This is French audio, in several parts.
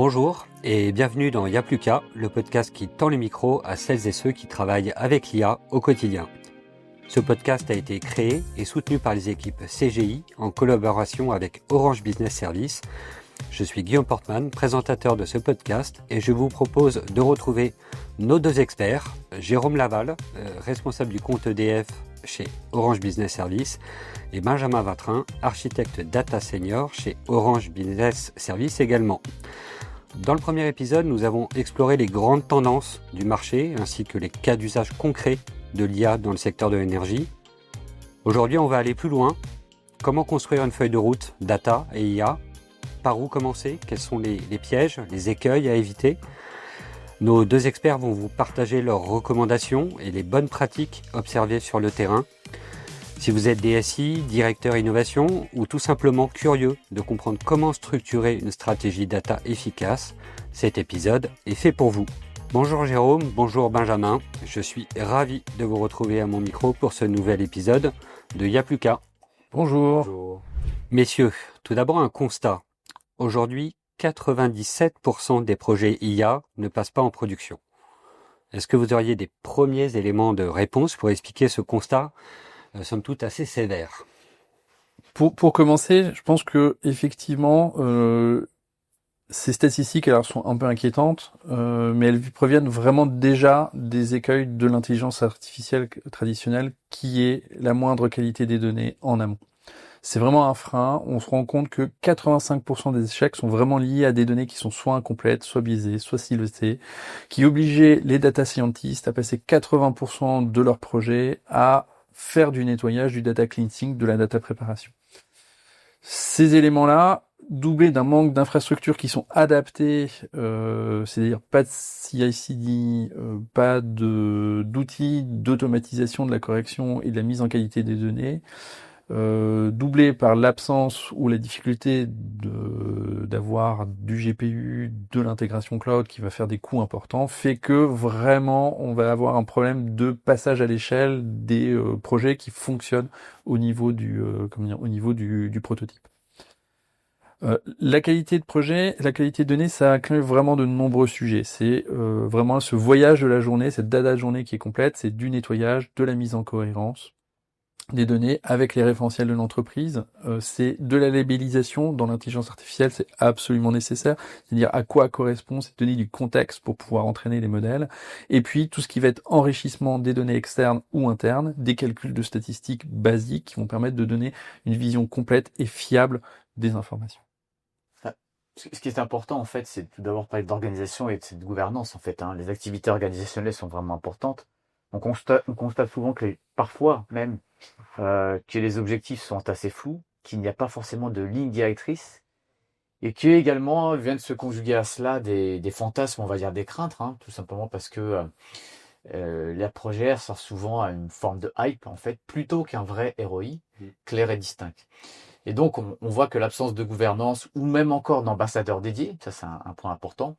Bonjour et bienvenue dans Y'a plus qu'à, le podcast qui tend le micro à celles et ceux qui travaillent avec l'IA au quotidien. Ce podcast a été créé et soutenu par les équipes CGI en collaboration avec Orange Business Services. Je suis Guillaume Portman, présentateur de ce podcast et je vous propose de retrouver nos deux experts, Jérôme Laval, responsable du compte EDF chez Orange Business Services, et Benjamin Vatrin, architecte data senior chez Orange Business Services également. Dans le premier épisode, nous avons exploré les grandes tendances du marché ainsi que les cas d'usage concrets de l'IA dans le secteur de l'énergie. Aujourd'hui, on va aller plus loin. Comment construire une feuille de route data et IA? Par où commencer? Quels sont les pièges, les écueils à éviter? Nos deux experts vont vous partager leurs recommandations et les bonnes pratiques observées sur le terrain. Si vous êtes DSI, directeur innovation ou tout simplement curieux de comprendre comment structurer une stratégie data efficace, cet épisode est fait pour vous. Bonjour Jérôme, bonjour Benjamin, je suis ravi de vous retrouver à mon micro pour ce nouvel épisode de Y'a plus qu'à. Bonjour. Messieurs, tout d'abord un constat. Aujourd'hui, 97% des projets IA ne passent pas en production. Est-ce que vous auriez des premiers éléments de réponse pour expliquer ce constat, somme toute assez sévère? Pour commencer, je pense que effectivement, ces statistiques alors sont un peu inquiétantes, mais elles proviennent vraiment déjà des écueils de l'intelligence artificielle traditionnelle, qui est la moindre qualité des données en amont. C'est vraiment un frein. On se rend compte que 85% des échecs sont vraiment liés à des données qui sont soit incomplètes, soit biaisées, soit silotées, qui obligeaient les data scientists à passer 80% de leur projet à faire du nettoyage, du data cleansing, de la data préparation. Ces éléments-là, doublés d'un manque d'infrastructures qui sont adaptées, c'est-à-dire pas de CI/CD, pas d'outils d'automatisation de la correction et de la mise en qualité des données, doublé par l'absence ou la difficulté d'avoir du GPU, de l'intégration cloud qui va faire des coûts importants, fait que vraiment on va avoir un problème de passage à l'échelle des projets qui fonctionnent au niveau du prototype. La qualité de projet, la qualité de données, ça inclut vraiment de nombreux sujets. C'est vraiment ce voyage de la journée, cette data de journée qui est complète, c'est du nettoyage, de la mise en cohérence des données avec les référentiels de l'entreprise, c'est de la labellisation dans l'intelligence artificielle, c'est absolument nécessaire, c'est-à-dire à quoi correspond, c'est donner du contexte pour pouvoir entraîner les modèles, et puis tout ce qui va être enrichissement des données externes ou internes, des calculs de statistiques basiques qui vont permettre de donner une vision complète et fiable des informations. Ce qui est important, en fait, c'est tout d'abord parler d'organisation et de gouvernance, en fait. Les activités organisationnelles sont vraiment importantes. On constate souvent que parfois même que les objectifs sont assez flous, qu'il n'y a pas forcément de ligne directrice, et que également viennent se conjuguer à cela des fantasmes, on va dire des craintes, tout simplement parce que la projet sert souvent à une forme de hype, en fait, plutôt qu'un vrai ROI clair et distinct. Et donc, on voit que l'absence de gouvernance, ou même encore d'ambassadeurs dédiés, ça c'est un point important,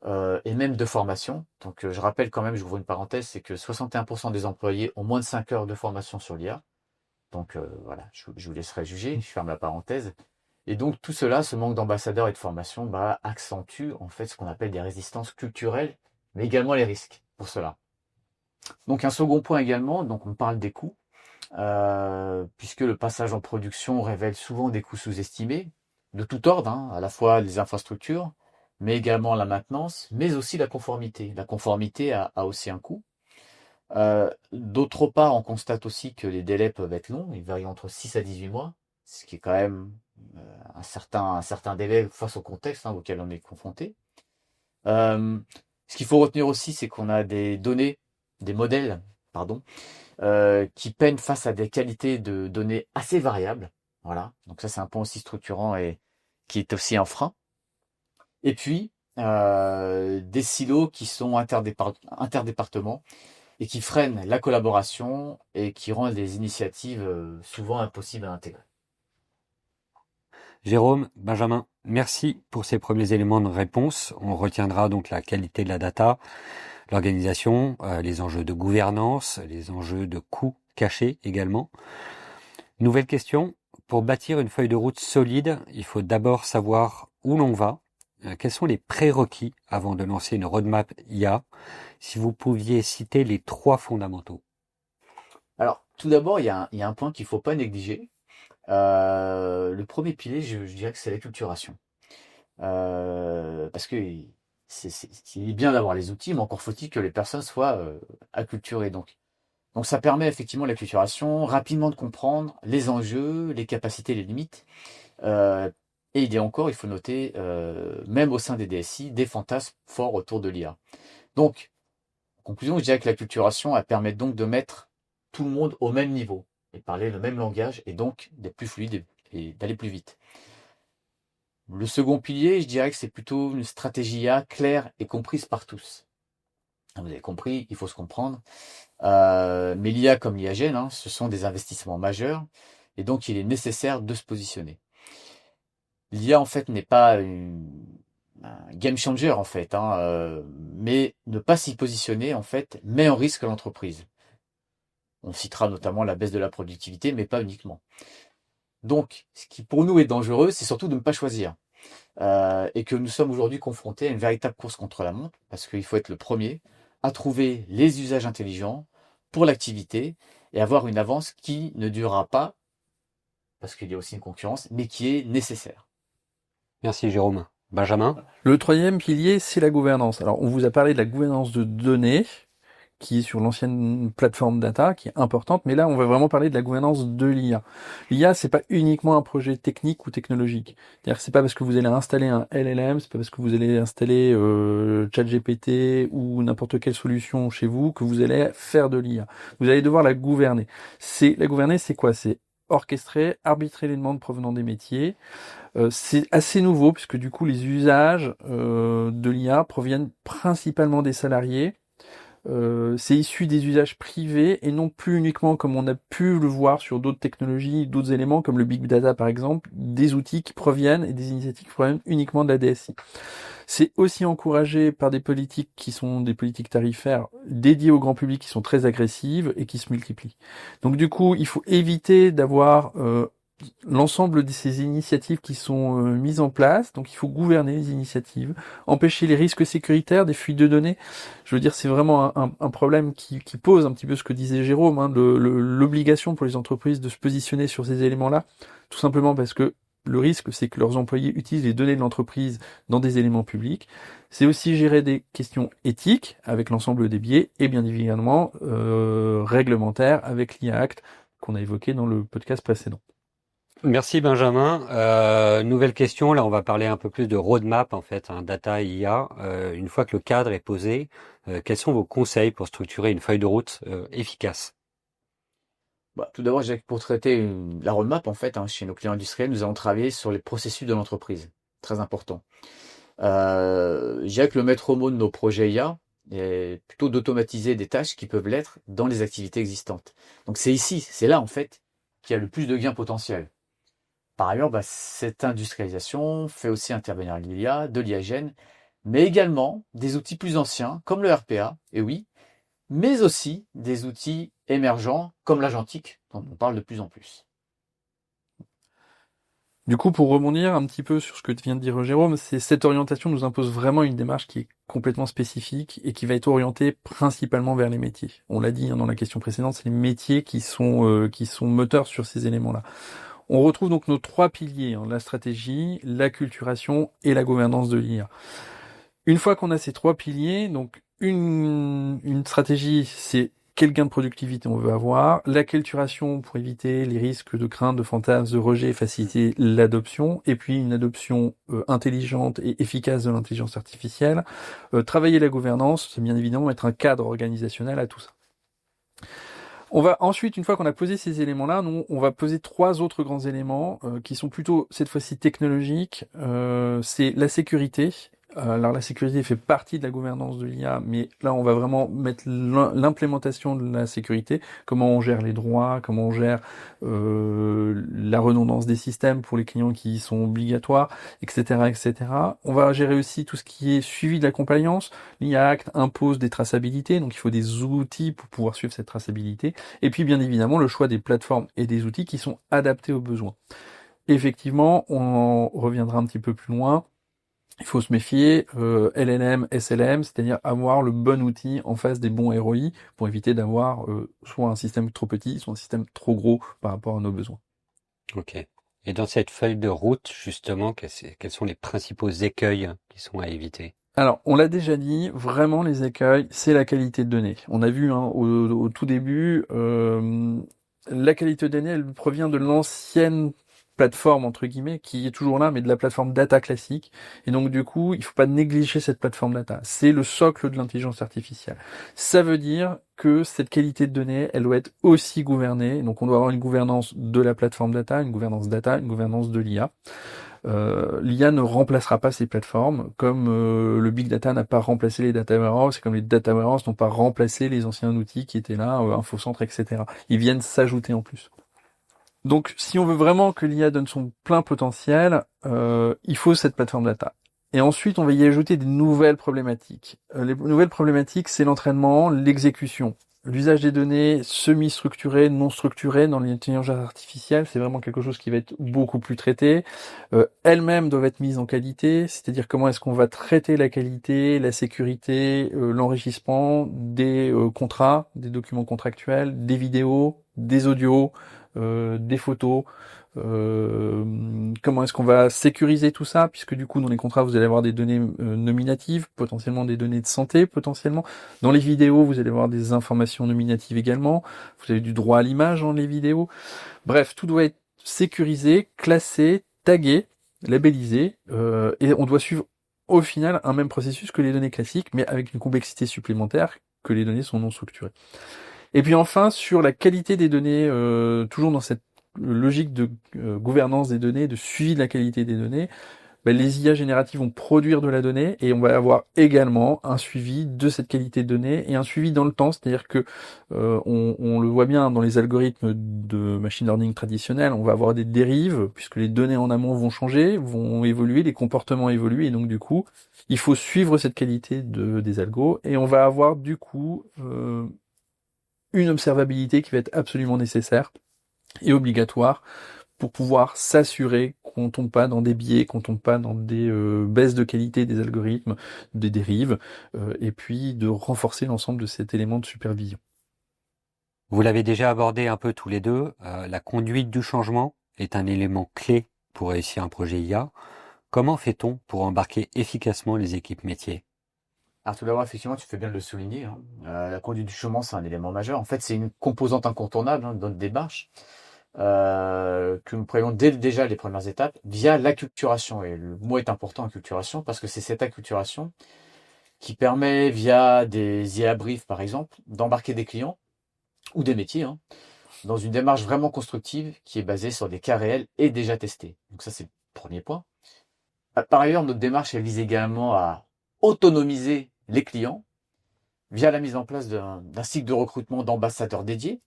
et même de formation. Donc, je rappelle quand même, j'ouvre une parenthèse, c'est que 61% des employés ont moins de 5 heures de formation sur l'IA. Donc, voilà, je vous laisserai juger, je ferme la parenthèse. Et donc, tout cela, ce manque d'ambassadeurs et de formation, accentue en fait ce qu'on appelle des résistances culturelles, mais également les risques pour cela. Donc, un second point également, donc on parle des coûts. Puisque le passage en production révèle souvent des coûts sous-estimés, de tout ordre, à la fois les infrastructures, mais également la maintenance, mais aussi la conformité. La conformité a aussi un coût. D'autre part, on constate aussi que les délais peuvent être longs, ils varient entre 6 à 18 mois, ce qui est quand même un certain délai face au contexte auquel on est confronté. Ce qu'il faut retenir aussi, c'est qu'on a des modèles, qui peinent face à des qualités de données assez variables. Voilà. Donc ça, c'est un point aussi structurant et qui est aussi un frein. Et puis, des silos qui sont interdépartements et qui freinent la collaboration et qui rendent les initiatives souvent impossibles à intégrer. Jérôme, Benjamin, merci pour ces premiers éléments de réponse. On retiendra donc la qualité de la data, l'organisation, les enjeux de gouvernance, les enjeux de coûts cachés également. Nouvelle question, pour bâtir une feuille de route solide, il faut d'abord savoir où l'on va. quels sont les prérequis avant de lancer une roadmap IA? Si vous pouviez citer les 3 fondamentaux. Alors, tout d'abord, il y a un point qu'il faut pas négliger. Le premier pilier, je dirais que c'est l'acculturation. Parce que il est bien d'avoir les outils, mais encore faut-il que les personnes soient acculturées. Donc ça permet effectivement l'acculturation, rapidement de comprendre les enjeux, les capacités, les limites. Et il y a encore, il faut noter, même au sein des DSI, des fantasmes forts autour de l'IA. Donc, en conclusion, je dirais que l'acculturation, elle permet donc de mettre tout le monde au même niveau et parler le même langage et donc d'être plus fluide et d'aller plus vite. Le second pilier, je dirais que c'est plutôt une stratégie IA claire et comprise par tous. Vous avez compris, il faut se comprendre. Mais l'IA comme l'IAGEN, hein, ce sont des investissements majeurs et donc il est nécessaire de se positionner. L'IA en fait n'est pas un game changer en fait, hein, mais ne pas s'y positionner en fait met en risque l'entreprise. On citera notamment la baisse de la productivité, mais pas uniquement. Donc, ce qui pour nous est dangereux, c'est surtout de ne pas choisir. Et que nous sommes aujourd'hui confrontés à une véritable course contre la montre, parce qu'il faut être le premier à trouver les usages intelligents pour l'activité et avoir une avance qui ne durera pas, parce qu'il y a aussi une concurrence, mais qui est nécessaire. Merci Jérôme. Benjamin? Le troisième pilier, c'est la gouvernance. Alors, on vous a parlé de la gouvernance de données, qui est sur l'ancienne plateforme data, qui est importante, mais là, on va vraiment parler de la gouvernance de l'IA. L'IA, c'est pas uniquement un projet technique ou technologique. C'est-à-dire que c'est pas parce que vous allez installer un LLM, c'est pas parce que vous allez installer ChatGPT ou n'importe quelle solution chez vous que vous allez faire de l'IA. Vous allez devoir la gouverner. La gouverner, c'est quoi? C'est orchestrer, arbitrer les demandes provenant des métiers. C'est assez nouveau puisque du coup les usages de l'IA proviennent principalement des salariés. C'est issu des usages privés et non plus uniquement comme on a pu le voir sur d'autres technologies, d'autres éléments comme le big data par exemple, des outils qui proviennent et des initiatives qui proviennent uniquement de la DSI. C'est aussi encouragé par des politiques qui sont des politiques tarifaires dédiées au grand public qui sont très agressives et qui se multiplient. Donc du coup, il faut éviter d'avoir l'ensemble de ces initiatives qui sont mises en place. Donc il faut gouverner les initiatives, empêcher les risques sécuritaires, des fuites de données. Je veux dire, c'est vraiment un problème qui pose un petit peu ce que disait Jérôme, hein, l'obligation pour les entreprises de se positionner sur ces éléments-là, tout simplement parce que le risque, c'est que leurs employés utilisent les données de l'entreprise dans des éléments publics. C'est aussi gérer des questions éthiques avec l'ensemble des biais et bien évidemment réglementaires avec l'IA Act qu'on a évoqué dans le podcast précédent. Merci Benjamin. Nouvelle question, là on va parler un peu plus de roadmap en fait, hein, data et IA. Une fois que le cadre est posé, quels sont vos conseils pour structurer une feuille de route efficace? Tout d'abord, je dirais que pour traiter la roadmap, en fait, hein, chez nos clients industriels, nous allons travailler sur les processus de l'entreprise. Très important. Je dirais que le maître mot de nos projets IA est plutôt d'automatiser des tâches qui peuvent l'être dans les activités existantes. Donc c'est là en fait, qu'il y a le plus de gains potentiels. Par ailleurs, cette industrialisation fait aussi intervenir l'IA, de l'IAGEN, mais également des outils plus anciens comme le RPA, et oui, mais aussi des outils émergents comme l'agentique, dont on parle de plus en plus. Du coup, pour rebondir un petit peu sur ce que vient de dire Jérôme, cette orientation nous impose vraiment une démarche qui est complètement spécifique et qui va être orientée principalement vers les métiers. On l'a dit dans la question précédente, c'est les métiers qui sont moteurs sur ces éléments-là. On retrouve donc nos 3 piliers, hein, la stratégie, l'acculturation et la gouvernance de l'IA. Une fois qu'on a ces 3 piliers, donc une stratégie, c'est quel gain de productivité on veut avoir, l'acculturation pour éviter les risques de crainte, de fantasmes, de rejet, faciliter l'adoption, et puis une adoption intelligente et efficace de l'intelligence artificielle. Travailler la gouvernance, c'est bien évidemment mettre un cadre organisationnel à tout ça. On va ensuite, une fois qu'on a posé ces éléments-là, on va poser 3 autres grands éléments qui sont plutôt, cette fois-ci, technologiques. C'est la sécurité. Alors la sécurité fait partie de la gouvernance de l'IA, mais là on va vraiment mettre l'implémentation de la sécurité, comment on gère les droits, comment on gère la redondance des systèmes pour les clients qui sont obligatoires, etc., etc. On va gérer aussi tout ce qui est suivi de la compliance. L'IA Act impose des traçabilités, donc il faut des outils pour pouvoir suivre cette traçabilité. Et puis bien évidemment le choix des plateformes et des outils qui sont adaptés aux besoins. Effectivement, on reviendra un petit peu plus loin. il faut se méfier, LLM, SLM, c'est-à-dire avoir le bon outil en face des bons ROI pour éviter d'avoir soit un système trop petit, soit un système trop gros par rapport à nos besoins. Ok. Et dans cette feuille de route, justement, quels sont les principaux écueils qui sont à éviter? Alors, on l'a déjà dit, vraiment les écueils, c'est la qualité de données. On a vu au tout début, la qualité de données, elle provient de l'ancienne plateforme, entre guillemets, qui est toujours là, mais de la plateforme data classique. Et donc, du coup, il faut pas négliger cette plateforme data. C'est le socle de l'intelligence artificielle. Ça veut dire que cette qualité de données, elle doit être aussi gouvernée. Donc, on doit avoir une gouvernance de la plateforme data, une gouvernance de l'IA. L'IA ne remplacera pas ces plateformes, comme le big data n'a pas remplacé les data warehouses, et comme les data warehouses n'ont pas remplacé les anciens outils qui étaient là, InfoCentre, etc. Ils viennent s'ajouter en plus. Donc, si on veut vraiment que l'IA donne son plein potentiel, il faut cette plateforme data. Et ensuite, on va y ajouter des nouvelles problématiques. Les nouvelles problématiques, c'est l'entraînement, l'exécution. L'usage des données semi-structurées, non structurées dans l'intelligence artificielle, c'est vraiment quelque chose qui va être beaucoup plus traité. Elles-mêmes doivent être mises en qualité, c'est-à-dire comment est-ce qu'on va traiter la qualité, la sécurité, l'enrichissement des contrats, des documents contractuels, des vidéos, des audios, des photos. Comment est-ce qu'on va sécuriser tout ça, puisque du coup dans les contrats vous allez avoir des données nominatives, potentiellement des données de santé, potentiellement dans les vidéos vous allez avoir des informations nominatives également, vous avez du droit à l'image dans les vidéos, bref tout doit être sécurisé, classé, tagué, labellisé, et on doit suivre au final un même processus que les données classiques, mais avec une complexité supplémentaire que les données sont non structurées. Et puis enfin, sur la qualité des données, toujours dans cette logique de gouvernance des données, de suivi de la qualité des données, les IA génératives vont produire de la donnée et on va avoir également un suivi de cette qualité de données et un suivi dans le temps, c'est-à-dire que on le voit bien dans les algorithmes de machine learning traditionnels, on va avoir des dérives puisque les données en amont vont changer, vont évoluer, les comportements évoluent et donc du coup, il faut suivre cette qualité des algos et on va avoir du coup une observabilité qui va être absolument nécessaire et obligatoire pour pouvoir s'assurer qu'on tombe pas dans des biais, qu'on tombe pas dans des baisses de qualité des algorithmes, des dérives, et puis de renforcer l'ensemble de cet élément de supervision. Vous l'avez déjà abordé un peu tous les deux, la conduite du changement est un élément clé pour réussir un projet IA. Comment fait-on pour embarquer efficacement les équipes métiers? Alors tout d'abord, effectivement, tu fais bien de le souligner, hein. La conduite du changement, c'est un élément majeur. En fait, c'est une composante incontournable dans notre démarche que nous prévoyons déjà les premières étapes via l'acculturation. Et le mot est important, acculturation, parce que c'est cette acculturation qui permet, via des IA briefs par exemple, d'embarquer des clients ou des métiers hein, dans une démarche vraiment constructive qui est basée sur des cas réels et déjà testés. Donc ça, c'est le premier point. Par ailleurs, notre démarche, elle vise également à autonomiser les clients via la mise en place d'un cycle de recrutement d'ambassadeurs dédiés,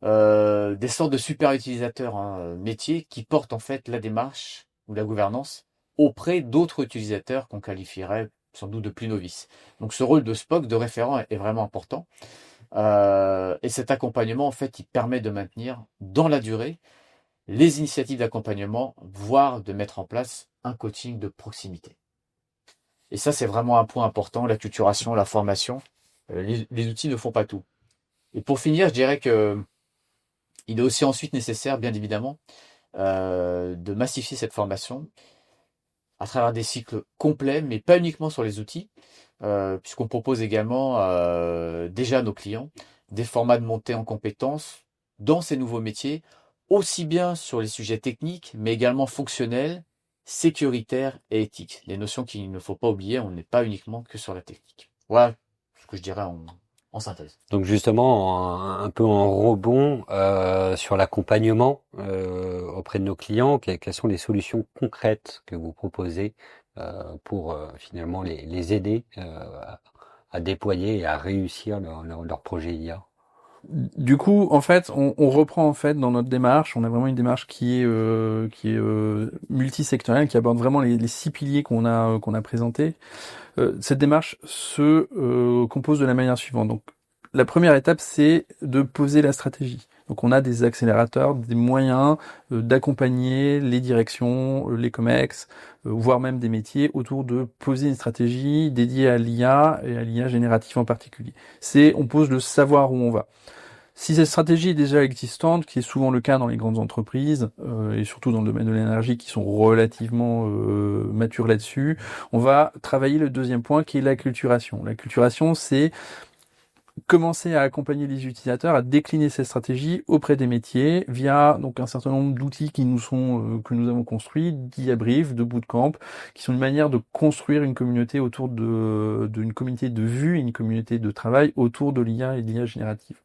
des sortes de super utilisateurs métiers qui portent en fait la démarche ou la gouvernance auprès d'autres utilisateurs qu'on qualifierait sans doute de plus novices. Donc ce rôle de SPOC, de référent, est vraiment important. Et cet accompagnement, en fait, il permet de maintenir dans la durée les initiatives d'accompagnement, voire de mettre en place un coaching de proximité. Et ça, c'est vraiment un point important, l'acculturation, la formation. Les outils ne font pas tout. Et pour finir, je dirais que il est aussi ensuite nécessaire, bien évidemment, de massifier cette formation à travers des cycles complets, mais pas uniquement sur les outils, puisqu'on propose également déjà à nos clients des formats de montée en compétences dans ces nouveaux métiers, aussi bien sur les sujets techniques, mais également fonctionnels, sécuritaires et éthiques. Les notions qu'il ne faut pas oublier, on n'est pas uniquement que sur la technique. Voilà ce que je dirais en synthèse. Donc justement, un peu en rebond sur l'accompagnement auprès de nos clients, quelles sont les solutions concrètes que vous proposez pour finalement les aider à déployer et à réussir leur projet IA? Du coup, en fait, on reprend en fait dans notre démarche. On a vraiment une démarche qui est multisectorielle, qui aborde vraiment les 6 piliers qu'on a présentés. Cette démarche se compose de la manière suivante. Donc, la première étape, c'est de poser la stratégie. Donc on a des accélérateurs, des moyens d'accompagner les directions, les COMEX, voire même des métiers autour de poser une stratégie dédiée à l'IA et à l'IA générative en particulier. On pose le savoir où on va. Si cette stratégie est déjà existante, qui est souvent le cas dans les grandes entreprises, et surtout dans le domaine de l'énergie, qui sont relativement matures là-dessus, on va travailler le deuxième point qui est l'acculturation. L'acculturation, c'est commencer à accompagner les utilisateurs à décliner cette stratégie auprès des métiers via donc un certain nombre d'outils que nous avons construits, d'IA Brief, de Bootcamp, qui sont une manière de construire une communauté autour d'une communauté de vue, une communauté de travail autour de l'IA et de l'IA générative.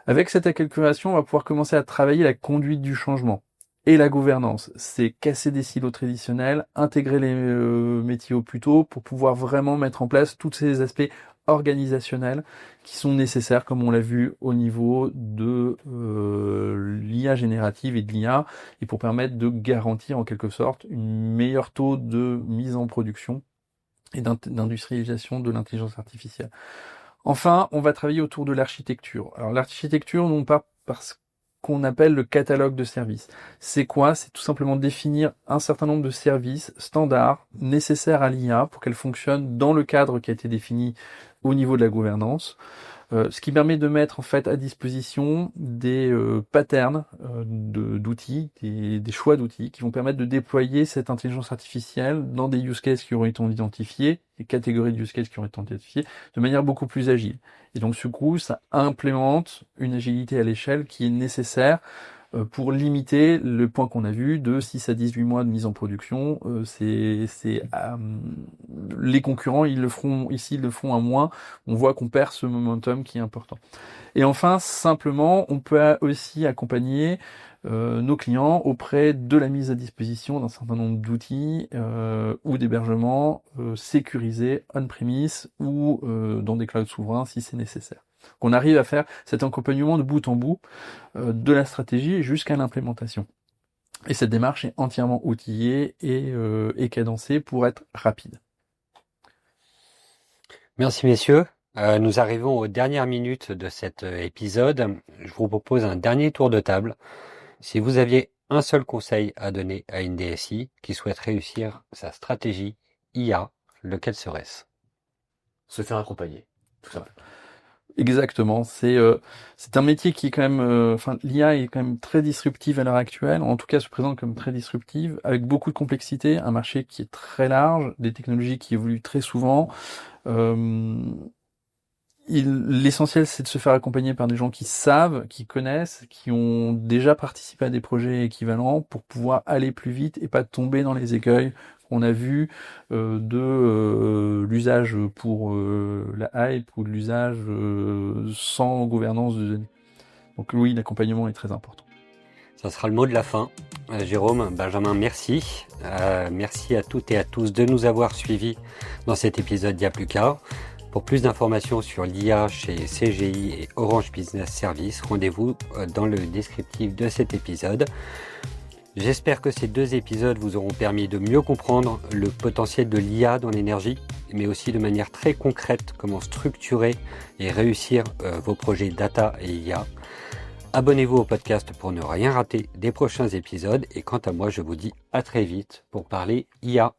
Avec cette acculturation, on va pouvoir commencer à travailler la conduite du changement et la gouvernance. C'est casser des silos traditionnels, intégrer les métiers au plus tôt pour pouvoir vraiment mettre en place tous ces aspects organisationnels qui sont nécessaires, comme on l'a vu au niveau de l'IA générative et de l'IA, et pour permettre de garantir en quelque sorte une meilleure taux de mise en production et d'industrialisation de l'intelligence artificielle. Enfin, on va travailler autour de l'architecture. Alors l'architecture, non pas parce qu'on appelle le catalogue de services. C'est quoi? C'est tout simplement définir un certain nombre de services standards nécessaires à l'IA pour qu'elle fonctionne dans le cadre qui a été défini au niveau de la gouvernance. Ce qui permet de mettre en fait à disposition des patterns d'outils, des choix d'outils qui vont permettre de déployer cette intelligence artificielle dans des use cases qui auront été identifiés, des catégories de use cases qui auront été identifiées, de manière beaucoup plus agile. Et donc ce coup, ça implémente une agilité à l'échelle qui est nécessaire pour limiter le point qu'on a vu de 6 à 18 mois de mise en production. Les concurrents, ils le font à moins. On voit qu'on perd ce momentum qui est important. Et enfin, simplement, on peut aussi accompagner nos clients auprès de la mise à disposition d'un certain nombre d'outils ou d'hébergements sécurisés on-premise ou dans des clouds souverains si c'est nécessaire. Qu'on arrive à faire cet accompagnement de bout en bout de la stratégie jusqu'à l'implémentation. Et cette démarche est entièrement outillée et cadencée pour être rapide. Merci messieurs. Nous arrivons aux dernières minutes de cet épisode. Je vous propose un dernier tour de table. Si vous aviez un seul conseil à donner à une DSI qui souhaite réussir sa stratégie IA, lequel serait-ce? Se faire accompagner, tout simplement. Exactement, c'est un métier qui est quand même, l'IA est quand même très disruptive à l'heure actuelle, en tout cas se présente comme très disruptive, avec beaucoup de complexité, un marché qui est très large, des technologies qui évoluent très souvent. L'essentiel, c'est de se faire accompagner par des gens qui savent, qui connaissent, qui ont déjà participé à des projets équivalents pour pouvoir aller plus vite et pas tomber dans les écueils qu'on a vu de l'usage pour la hype ou de l'usage sans gouvernance de données. Donc oui, l'accompagnement est très important. Ça sera le mot de la fin. Jérôme, Benjamin, merci. Merci à toutes et à tous de nous avoir suivis dans cet épisode d'Ia plus qu'à. Pour plus d'informations sur l'IA chez CGI et Orange Business Services, rendez-vous dans le descriptif de cet épisode. J'espère que ces 2 épisodes vous auront permis de mieux comprendre le potentiel de l'IA dans l'énergie, mais aussi de manière très concrète comment structurer et réussir vos projets data et IA. Abonnez-vous au podcast pour ne rien rater des prochains épisodes et quant à moi, je vous dis à très vite pour parler IA.